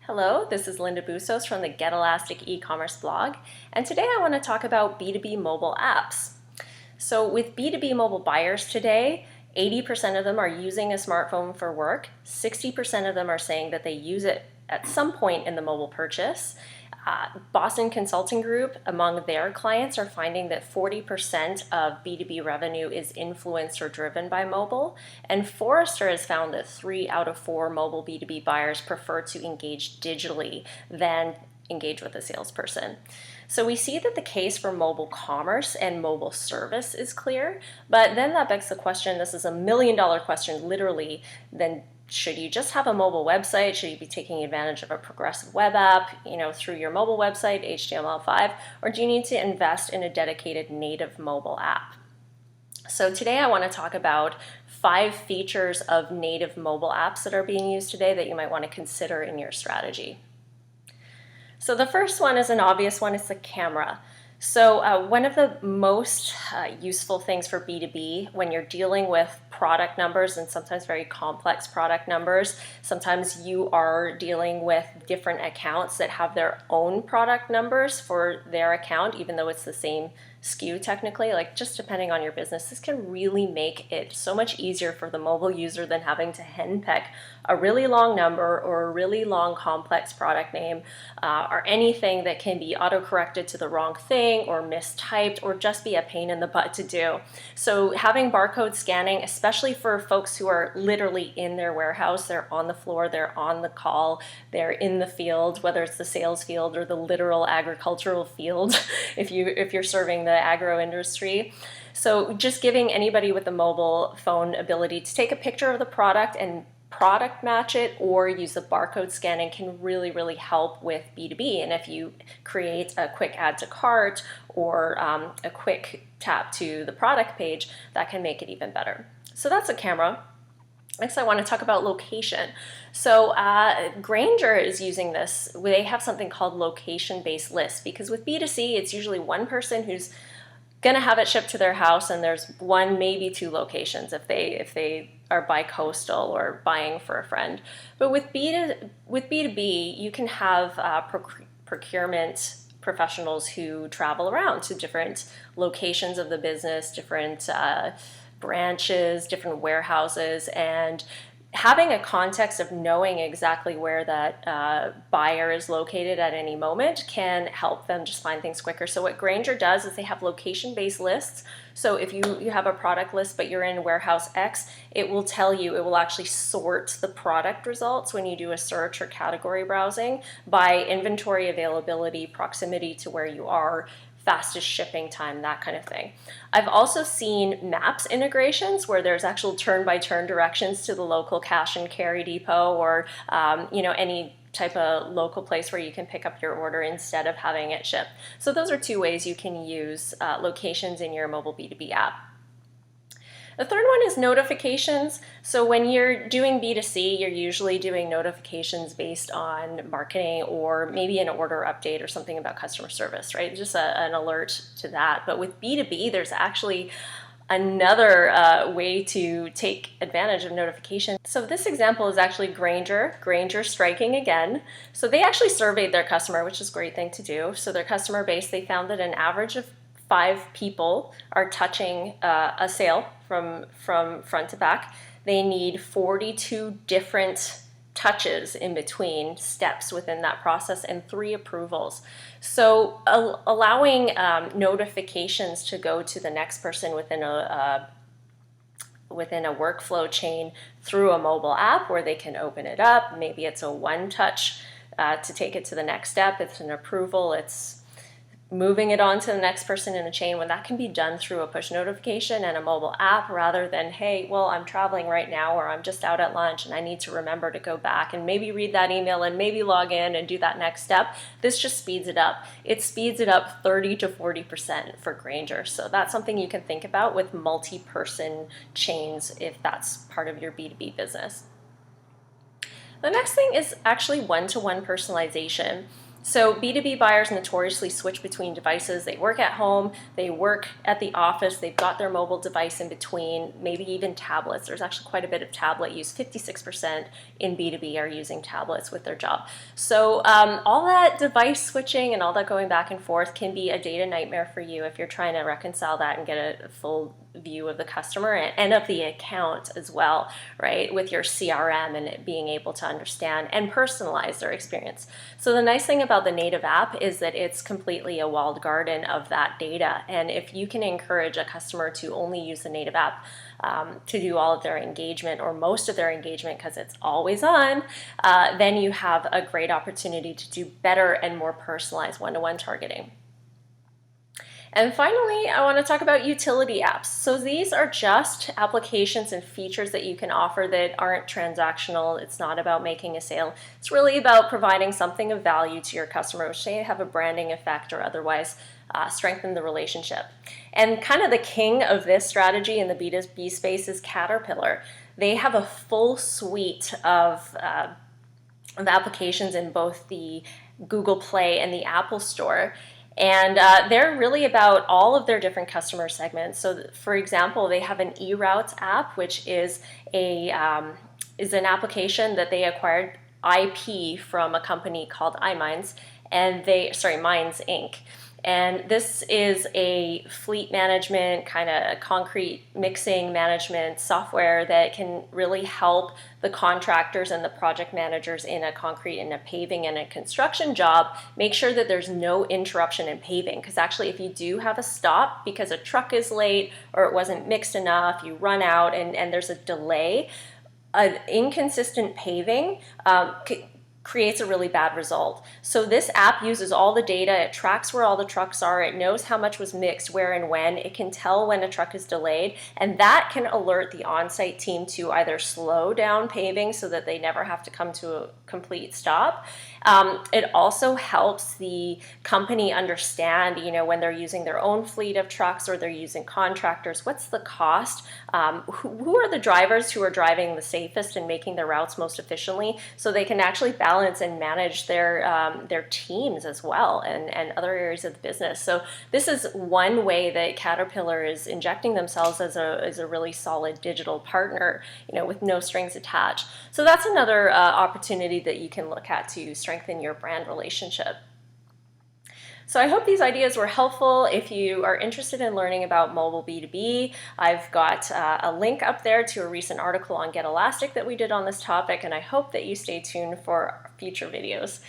Hello, this is Linda Bustos from the Get Elastic e-commerce blog, and today I want to talk about B2B mobile apps. So with B2B mobile buyers today, 80% of them are using a smartphone for work, 60% of them are saying that they use it at some point in the mobile purchase. Boston Consulting Group, among their clients, are finding that 40% of B2B revenue is influenced or driven by mobile, and Forrester has found that 3 out of 4 mobile B2B buyers prefer to engage digitally than engage with a salesperson. So we see that the case for mobile commerce and mobile service is clear, but then that begs the question, this is a $1,000,000 question literally, then should you just have a mobile website? Should you be taking advantage of a progressive web app, through your mobile website, HTML5, or do you need to invest in a dedicated native mobile app? So today I want to talk about 5 features of native mobile apps that are being used today that you might want to consider in your strategy. So the first one is an obvious one, it's the camera. So one of the most useful things for B2B when you're dealing with product numbers and sometimes very complex product numbers, sometimes you are dealing with different accounts that have their own product numbers for their account, even though it's the same SKU technically, like just depending on your business, this can really make it so much easier for the mobile user than having to henpeck a really long number or a really long complex product name or anything that can be auto-corrected to the wrong thing or mistyped or just be a pain in the butt to do. So having barcode scanning, especially for folks who are literally in their warehouse, they're on the floor, they're on the call, they're in the field, whether it's the sales field or the literal agricultural field if you're serving the agro industry. So just giving anybody with a mobile phone ability to take a picture of the product and product match it or use the barcode scanning can really, really help with B2B. And if you create a quick add to cart or a quick tap to the product page, that can make it even better. So that's a camera. Next, I want to talk about location. So Grainger is using this. They have something called location-based lists because with B2C, it's usually one person who's going to have it shipped to their house, and there's 1, maybe 2 locations if they are bi-coastal or buying for a friend. But with B2B, you can have procurement professionals who travel around to different locations of the business, different branches, different warehouses, and having a context of knowing exactly where that buyer is located at any moment can help them just find things quicker. So what Grainger does is they have location-based lists. So if you have a product list but you're in warehouse X, it will tell you, it will actually sort the product results when you do a search or category browsing by inventory availability, proximity to where you are, fastest shipping time, that kind of thing. I've also seen maps integrations where there's actual turn-by-turn directions to the local cash and carry depot or any type of local place where you can pick up your order instead of having it shipped. So those are 2 ways you can use locations in your mobile B2B app. The third one is notifications. So when you're doing B2C, you're usually doing notifications based on marketing or maybe an order update or something about customer service, right? Just an alert to that. But with B2B, there's actually another way to take advantage of notification. So this example is actually Grainger striking again. So they actually surveyed their customer, which is a great thing to do. So their customer base, they found that an average of 5 people are touching a sale from front to back. They need 42 different touches in between steps within that process and 3 approvals. So allowing notifications to go to the next person within a workflow chain through a mobile app where they can open it up. Maybe it's a one touch to take it to the next step. It's an approval. It's moving it on to the next person in a chain when that can be done through a push notification and a mobile app rather than, hey, well, I'm traveling right now or I'm just out at lunch and I need to remember to go back and maybe read that email and maybe log in and do that next step. This just speeds it up. It speeds it up 30 to 40% for Grainger. So that's something you can think about with multi-person chains if that's part of your B2B business. The next thing is actually one-to-one personalization. So B2B buyers notoriously switch between devices. They work at home, they work at the office, they've got their mobile device in between, maybe even tablets. There's actually quite a bit of tablet use. 56% in B2B are using tablets with their job. So all that device switching and all that going back and forth can be a data nightmare for you if you're trying to reconcile that and get a full view of the customer and of the account as well, right, with your CRM and it being able to understand and personalize their experience. So the nice thing about the native app is that it's completely a walled garden of that data, and if you can encourage a customer to only use the native app to do all of their engagement or most of their engagement because it's always on, then you have a great opportunity to do better and more personalized one-to-one targeting. And finally, I want to talk about utility apps. So these are just applications and features that you can offer that aren't transactional. It's not about making a sale. It's really about providing something of value to your customer, which may have a branding effect or otherwise strengthen the relationship. And kind of the king of this strategy in the B2B space is Caterpillar. They have a full suite of applications in both the Google Play and the Apple Store. And they're really about all of their different customer segments. So for example, they have an eRoutes app, which is an application that they acquired IP from a company called iMinds, Minds Inc. And this is a fleet management, kind of concrete mixing management software that can really help the contractors and the project managers in a concrete and a paving and a construction job make sure that there's no interruption in paving. Because actually, if you do have a stop because a truck is late or it wasn't mixed enough, you run out and there's a delay, an inconsistent paving creates a really bad result. So this app uses all the data, it tracks where all the trucks are, it knows how much was mixed, where and when, it can tell when a truck is delayed, and that can alert the on-site team to either slow down paving so that they never have to come to a complete stop. It also helps the company understand, when they're using their own fleet of trucks or they're using contractors, what's the cost? Who are the drivers who are driving the safest and making their routes most efficiently, so they can actually balance and manage their teams as well and other areas of the business. So this is one way that Caterpillar is injecting themselves as a really solid digital partner, with no strings attached. So that's another opportunity that you can look at to strengthen your brand relationship. So I hope these ideas were helpful. If you are interested in learning about mobile B2B, I've got a link up there to a recent article on Get Elastic that we did on this topic, and I hope that you stay tuned for future videos.